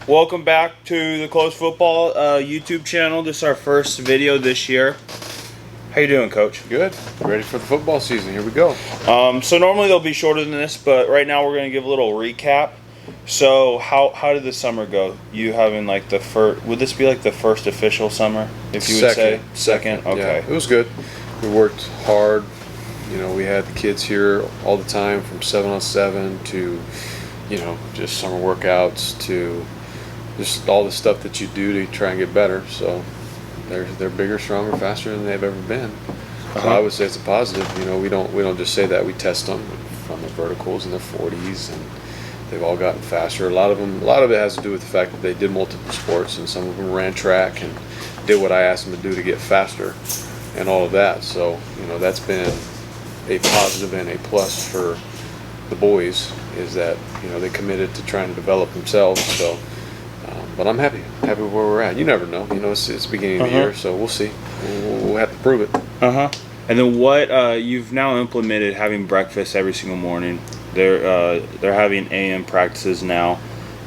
Welcome back to the Clovis Football YouTube channel. This is our first video this year. How you doing, Coach? Good. Ready for the football season. Here we go. So normally they'll be shorter than this, but right now we're going to give a little recap. So how did the summer go? You having like the first? Would this be like the first official summer? If you would say second. Okay. Yeah, it was good. We worked hard. You know, we had the kids here all the time from 7-on-7 to, you know, just summer workouts to just all the stuff that you do to try and get better. So they're bigger, stronger, faster than they've ever been. So I would say it's a positive. You know, we don't just say that. We test them from the verticals in their 40s, and they've all gotten faster. A lot of it has to do with the fact that they did multiple sports, and some of them ran track and did what I asked them to do to get faster, and all of that. So you know, that's been a positive and a plus for the boys, is that, you know, they committed to trying to develop themselves. So. But I'm happy where we're at. You never know. You know, it's the beginning of the year, so we'll see. We'll have to prove it. And then what you've now implemented having breakfast every single morning. They're having AM practices now.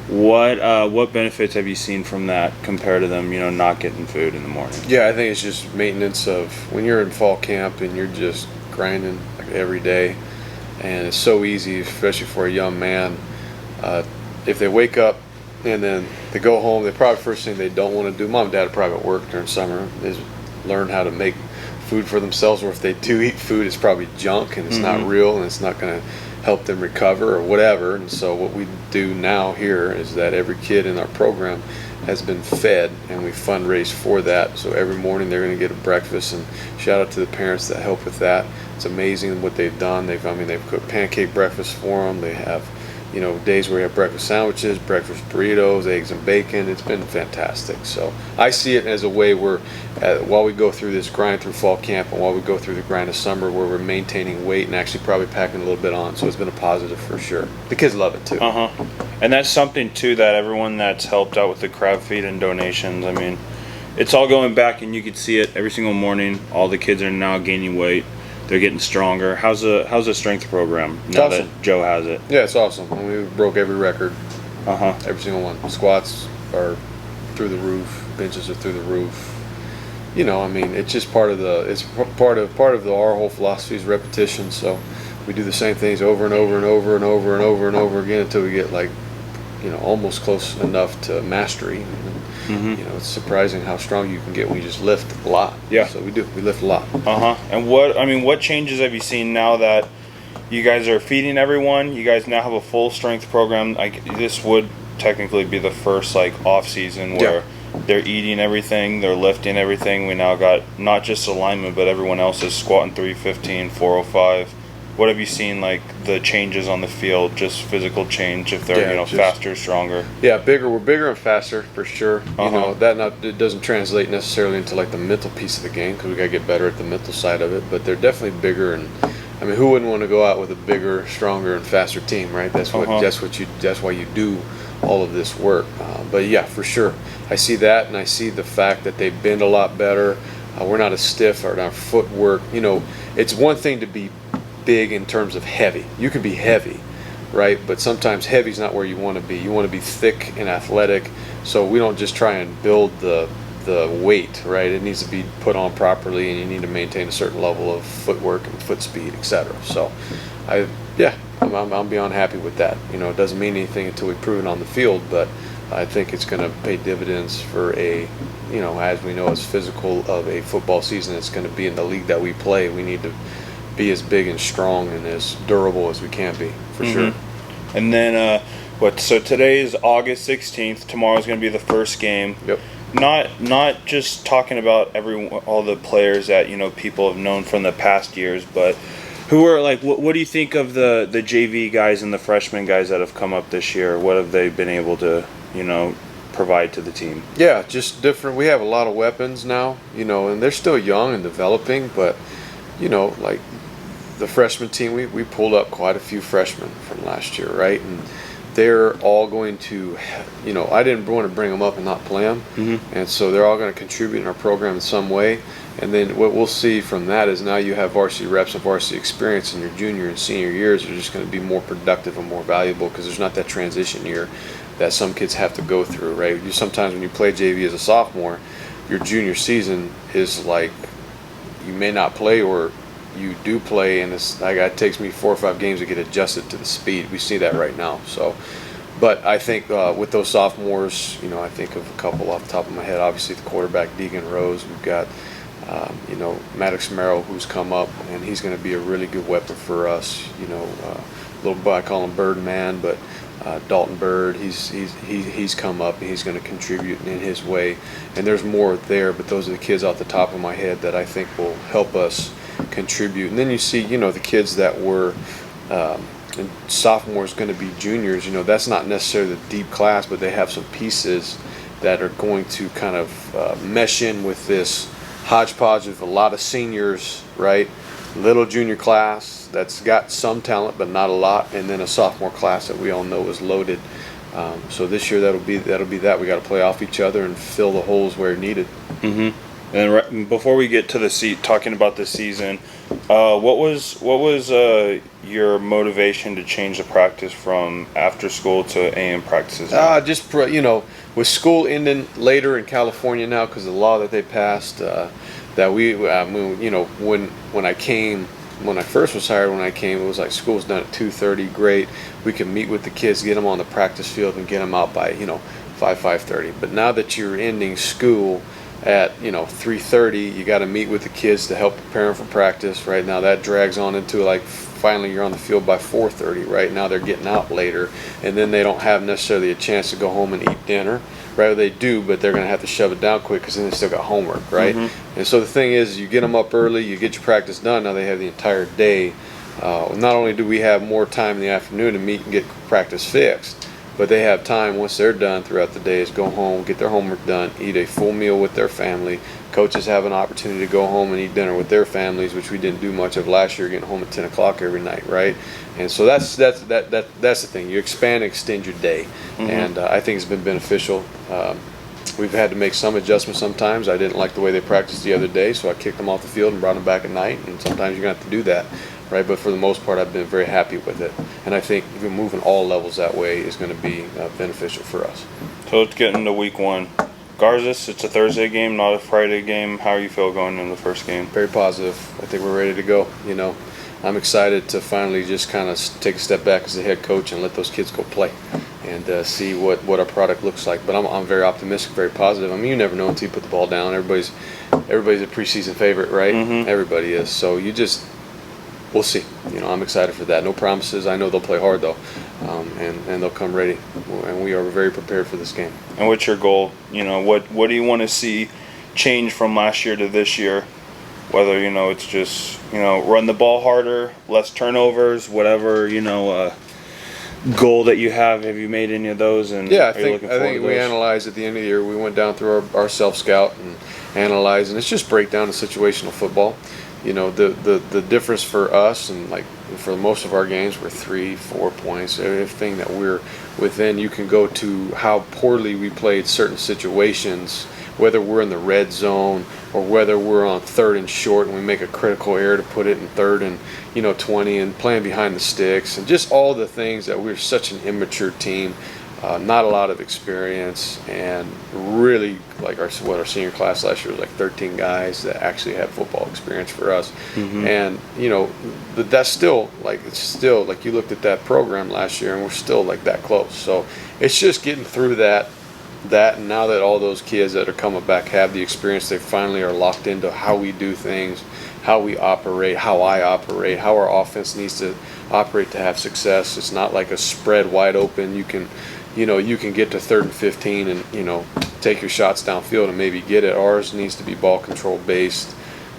What benefits have you seen from that compared to them, you know, not getting food in the morning? Yeah, I think it's just maintenance of when you're in fall camp and you're just grinding like every day, and it's so easy, especially for a young man, if they wake up and then they go home, they probably first thing they don't want to do, mom and dad are probably at work during summer, is learn how to make food for themselves, or if they do eat food, it's probably junk and it's not real and it's not going to help them recover or whatever. And so what we do now here is that every kid in our program has been fed, and we fundraise for that. So every morning they're going to get a breakfast, and shout out to the parents that help with that. It's amazing what they've done. They've cooked pancake breakfast for them. They have, you know, days where you have breakfast sandwiches, breakfast burritos, eggs and bacon. It's been fantastic. So I see it as a way where, while we go through this grind through fall camp and while we go through the grind of summer, where we're maintaining weight and actually probably packing a little bit on. So it's been a positive for sure. The kids love it too. And that's something too that everyone that's helped out with the crab feed and donations, I mean, it's all going back, and you can see it every single morning. All the kids are now gaining weight. They're getting stronger. How's the strength program now that Joe has it? Yeah, it's awesome. I mean, we broke every record. Every single one. Squats are through the roof. Benches are through the roof. You know, I mean, it's just part of our whole philosophy is repetition. So we do the same things over and over and over and over and over and over again until we get, like, you know, almost close enough to mastery. You know, it's surprising how strong you can get when you just lift a lot. Yeah. So we lift a lot. And what changes have you seen now that you guys are feeding everyone? You guys now have a full strength program. Like, this would technically be the first, like, off season where they're eating everything, they're lifting everything. We now got not just alignment, but everyone else is squatting 315, 405. What have you seen, like, the changes on the field, just physical change, if they're, you know, faster, stronger? Yeah, we're bigger and faster for sure. You know, it doesn't translate necessarily into, like, the mental piece of the game, because we got to get better at the mental side of it, but they're definitely bigger. And I mean, who wouldn't want to go out with a bigger, stronger, and faster team, right? That's why you do all of this work. But yeah, for sure, I see that, and I see the fact that they bend a lot better. We're not as stiff, or our footwork. You know, it's one thing to be big in terms of heavy. You can be heavy, right? But sometimes heavy's not where you want to be. You want to be thick and athletic. So we don't just try and build the weight, right? It needs to be put on properly, and you need to maintain a certain level of footwork and foot speed, etc. So I'm beyond happy with that. You know, it doesn't mean anything until we prove it on the field, but I think it's going to pay dividends for a, you know, as we know, as physical of a football season it's going to be in the league that we play. We need to be as big and strong and as durable as we can be, for sure. And then so today is August 16th. Tomorrow's going to be the first game. Yep. Not just talking about all the players that, you know, people have known from the past years, but who are, like, what do you think of the JV guys and the freshman guys that have come up this year? What have they been able to, you know, provide to the team? Yeah, just different. We have a lot of weapons now, you know, and they're still young and developing, but, you know, like the freshman team, we pulled up quite a few freshmen from last year, right? And they're all going to, you know, I didn't want to bring them up and not play them, and so they're all going to contribute in our program in some way. And then what we'll see from that is now you have varsity reps and varsity experience in your junior and senior years are just going to be more productive and more valuable, because there's not that transition year that some kids have to go through, right? Sometimes when you play JV as a sophomore, your junior season is like you may not play, or you do play, and it's like it takes me 4 or 5 games to get adjusted to the speed. We see that right now. So, but I think with those sophomores, I think of a couple off the top of my head. Obviously, the quarterback Deegan Rose. We've got Maddox Merrill, who's come up, and he's going to be a really good weapon for us. Little boy, I call him Birdman, but Dalton Bird, he's come up, and he's going to contribute in his way. And there's more there, but those are the kids off the top of my head that I think will help us contribute. And then you see, the kids that were sophomores going to be juniors. That's not necessarily the deep class, but they have some pieces that are going to kind of mesh in with this hodgepodge of a lot of seniors, right? Little junior class that's got some talent but not a lot, and then a sophomore class that we all know is loaded. So this year that'll be that. We got to play off each other and fill the holes where needed. Mm-hmm. And before we get to talking about the season, what was your motivation to change the practice from after school to AM practices? Just with school ending later in California now, because of the law that they passed, that when I first was hired, it was like school's done at 2:30. Great, we can meet with the kids, get them on the practice field, and get them out by 5:30. But now that you're ending school at 3:30, you got to meet with the kids to help prepare them for practice. Right now that drags on into finally you're on the field by 4:30. Right now they're getting out later, and then they don't have necessarily a chance to go home and eat dinner. Right, they do, but they're going to have to shove it down quick because then they still got homework, right? Mm-hmm. And so the thing is, you get them up early, you get your practice done. Now they have the entire day. Not only do we have more time in the afternoon to meet and get practice fixed, but they have time once they're done throughout the day is go home, get their homework done, eat a full meal with their family. Coaches have an opportunity to go home and eat dinner with their families, which we didn't do much of last year, getting home at 10 o'clock every night, right? And so that's the thing. You expand and extend your day, mm-hmm. and I think it's been beneficial. We've had to make some adjustments sometimes. I didn't like the way they practiced the other day, so I kicked them off the field and brought them back at night, and sometimes you're going to have to do that, right? But for the most part, I've been very happy with it, and I think even moving all levels that way is going to be beneficial for us. So let's get into week 1. Garza, it's a Thursday game, not a Friday game. How you feel going in the first game? Very positive. I think we're ready to go. I'm excited to finally just kind of take a step back as a head coach and let those kids go play and see what our product looks like. But I'm very optimistic, very positive. I mean, you never know until you put the ball down. Everybody's a preseason favorite, right? Mm-hmm. Everybody is. So we'll see. I'm excited for that. No promises. I know they'll play hard though, and they'll come ready. And we are very prepared for this game. And what's your goal? What do you want to see change from last year to this year? Whether it's just run the ball harder, less turnovers, whatever goal that you have. Have you made any of those? And yeah, I think we analyzed at the end of the year. We went down through our self scout and analyzed, and it's just breakdown of situational football. The difference for us, and like for most of our games, we're 3-4 points. Everything that we're within, you can go to how poorly we played certain situations, whether we're in the red zone or whether we're on 3rd and short and we make a critical error to put it in 3rd and 20 and playing behind the sticks, and just all the things that we're such an immature team. Not a lot of experience, and really like our senior class last year was like 13 guys that actually had football experience for us. Mm-hmm. And that's still like you looked at that program last year and we're still like that close. So it's just getting through that, and now that all those kids that are coming back have the experience, they finally are locked into how we do things, how we operate, how I operate, how our offense needs to operate to have success. It's not like a spread wide open. You can get to 3rd and 15 and take your shots downfield and maybe get it. Ours needs to be ball control based,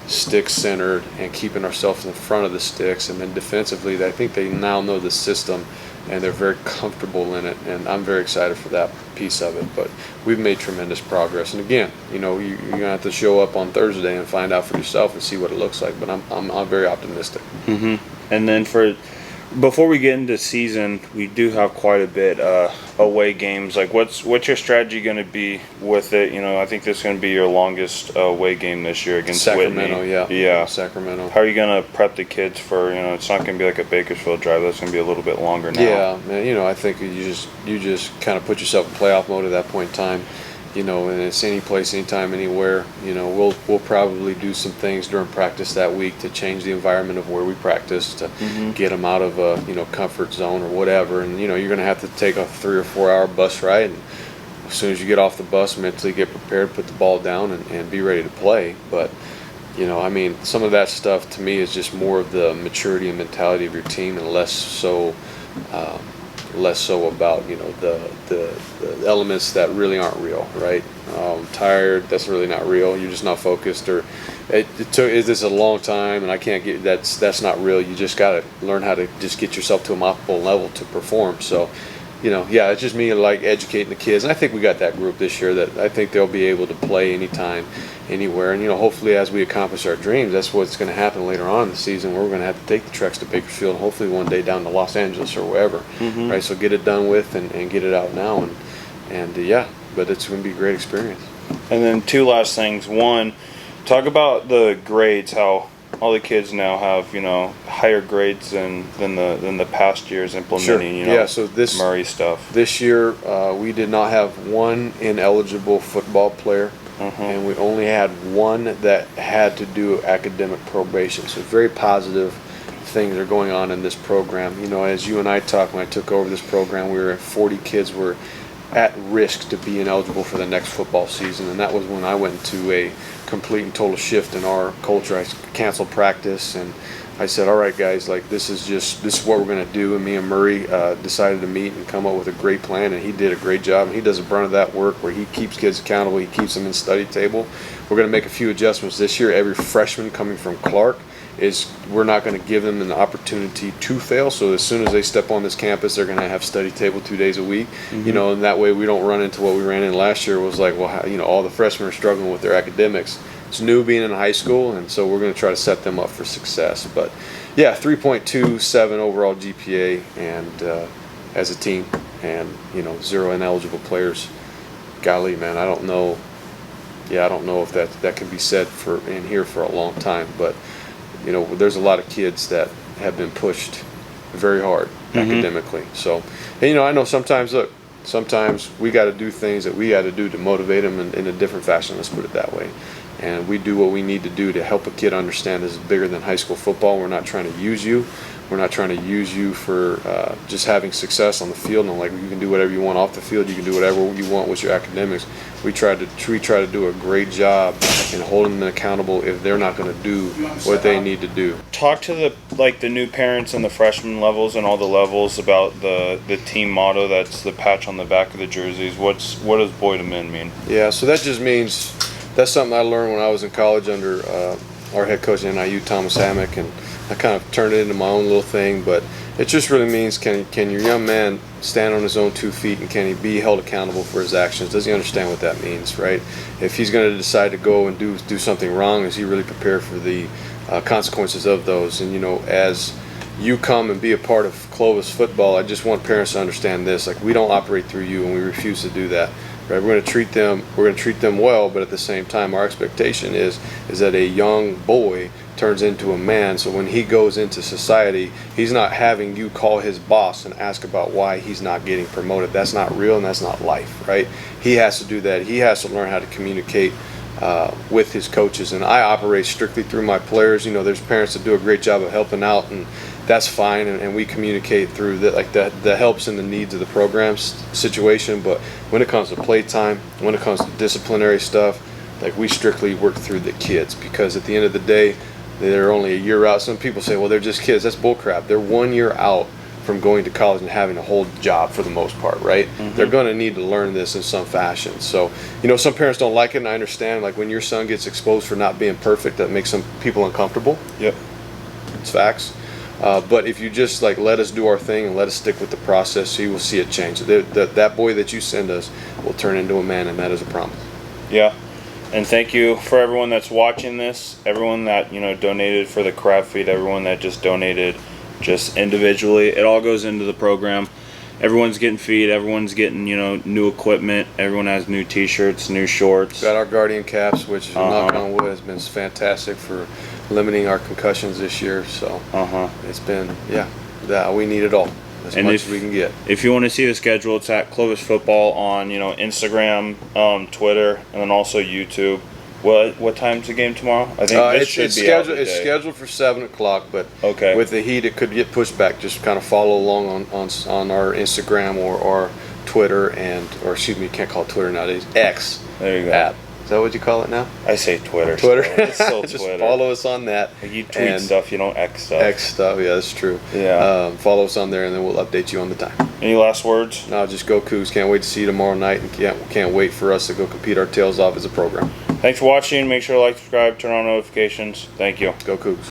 stick centered, and keeping ourselves in front of the sticks. And then defensively, I think they now know the system and they're very comfortable in it. And I'm very excited for that piece of it. But we've made tremendous progress. And again, you're gonna have to show up on Thursday and find out for yourself and see what it looks like. But I'm very optimistic. Mm-hmm. And then for Before we get into season, we do have quite a bit away games. Like, what's your strategy going to be with it? I think this is going to be your longest away game this year against Sacramento. Whitney. Yeah, Sacramento. How are you going to prep the kids for? It's not going to be like a Bakersfield drive. That's going to be a little bit longer now. Yeah, man. I think you just kind of put yourself in playoff mode at that point in time. And it's any place, anytime, anywhere. We'll probably do some things during practice that week to change the environment of where we practice to get them out of a comfort zone or whatever. And you're going to have to take a 3 or 4 hour bus ride. And as soon as you get off the bus, mentally get prepared, put the ball down, and be ready to play. But some of that stuff to me is just more of the maturity and mentality of your team, and less so about the elements that really aren't real, right? Tired, that's really not real. You're just not focused, or it's a long time, and I can't get that's not real. You just got to learn how to just get yourself to a optimal level to perform. So, it's just me like educating the kids, and I think we got that group this year that I think they'll be able to play anytime, anywhere, and hopefully as we accomplish our dreams, that's what's going to happen later on in the season, where we're going to have to take the Trex to Bakersfield, and hopefully one day down to Los Angeles or wherever, right? So get it done with and get it out now, and but it's going to be a great experience. And then 2 last things. One, talk about the grades. How all the kids now have higher grades than the past years implementing so this Murray stuff. This year we did not have one ineligible football player. And we only had one that had to do academic probation. So very positive things are going on in this program. As you and I talked when I took over this program, we were at 40 kids were at risk to be ineligible for the next football season, and that was when I went to a complete and total shift in our culture. I canceled practice, and I said, all right, guys, like this is what we're going to do. And me and Murray decided to meet and come up with a great plan, and he did a great job. And he does a brunt of that work where he keeps kids accountable. He keeps them in study table. We're going to make a few adjustments this year. Every freshman coming from Clark we're not going to give them an opportunity to fail. So as soon as they step on this campus, they're going to have study table 2 days a week. And that way we don't run into what we ran in last year. Was like, well, all the freshmen are struggling with their academics. It's new being in high school, and so we're going to try to set them up for success. But 3.27 overall GPA, and as a team, and 0 ineligible players. Golly, man, I don't know. I don't know if that can be said in here for a long time, but there's a lot of kids that have been pushed very hard academically. So, and, I know sometimes we got to do things that we got to do to motivate them in a different fashion. Let's put it that way. And we do what we need to do to help a kid understand this is bigger than high school football. We're not trying to use you. We're not trying to use you for just having success on the field. And like, you can do whatever you want off the field. You can do whatever you want with your academics. We try to do a great job in holding them accountable if they're not going to do what they need to do. Talk to the new parents and the freshman levels and all the levels about the team motto. That's the patch on the back of the jerseys. What does Boy to Men mean? Yeah, so that just means that's something I learned when I was in college under our head coach at NIU, Thomas Hammock, and I kind of turned it into my own little thing. But it just really means can your young man stand on his own 2 feet, and can he be held accountable for his actions? Does he understand what that means, right? If he's going to decide to go and do something wrong, is he really prepared for the consequences of those? And as you come and be a part of Clovis football, I just want parents to understand this. Like, we don't operate through you, and we refuse to do that. Right? We're going to treat them well, but at the same time, our expectation is that a young boy turns into a man. So when he goes into society, he's not having you call his boss and ask about why he's not getting promoted. That's not real, and that's not life, right? He has to do that. He has to learn how to communicate with his coaches, and I operate strictly through my players. There's parents that do a great job of helping out, and that's fine, and we communicate through the helps and the needs of the program's situation. But when it comes to playtime, when it comes to disciplinary stuff, like, we strictly work through the kids, because at the end of the day, they're only a year out. Some people say, well, they're just kids. That's bullcrap. They're 1 year out from going to college and having a whole job for the most part, right? They're going to need to learn this in some fashion. So, some parents don't like it, and I understand. Like, when your son gets exposed for not being perfect, that makes some people uncomfortable. Yep. It's facts. But if you just let us do our thing and let us stick with the process, you will see it change. That boy that you send us will turn into a man, and that is a promise. Yeah. And thank you for everyone that's watching this, everyone that donated for the crab feed, everyone that just donated just individually. It all goes into the program. Everyone's getting feed. Everyone's getting, new equipment. Everyone has new T-shirts, new shorts. Got our Guardian caps, which knock on wood has been fantastic for limiting our concussions this year. So it's been we need it all as much as we can get. If you want to see the schedule, it's at Clovis Football on Instagram, Twitter, and then also YouTube. What time's the game tomorrow? I think it's scheduled for 7 o'clock, but with the heat, it could get pushed back. Just kind of follow along on our Instagram or Twitter or excuse me, you can't call it Twitter nowadays. X. There you go. App. Is that what you call it now? I say Twitter. Twitter. It's still Just Twitter. follow us on that. Like you tweet stuff, you don't X stuff. X stuff, yeah, that's true. Yeah. Follow us on there, and then we'll update you on the time. Any last words? No, just go Cougs. Can't wait to see you tomorrow night, and can't wait for us to go compete our tails off as a program. Thanks for watching. Make sure to like, subscribe, turn on notifications. Thank you. Go Cougs.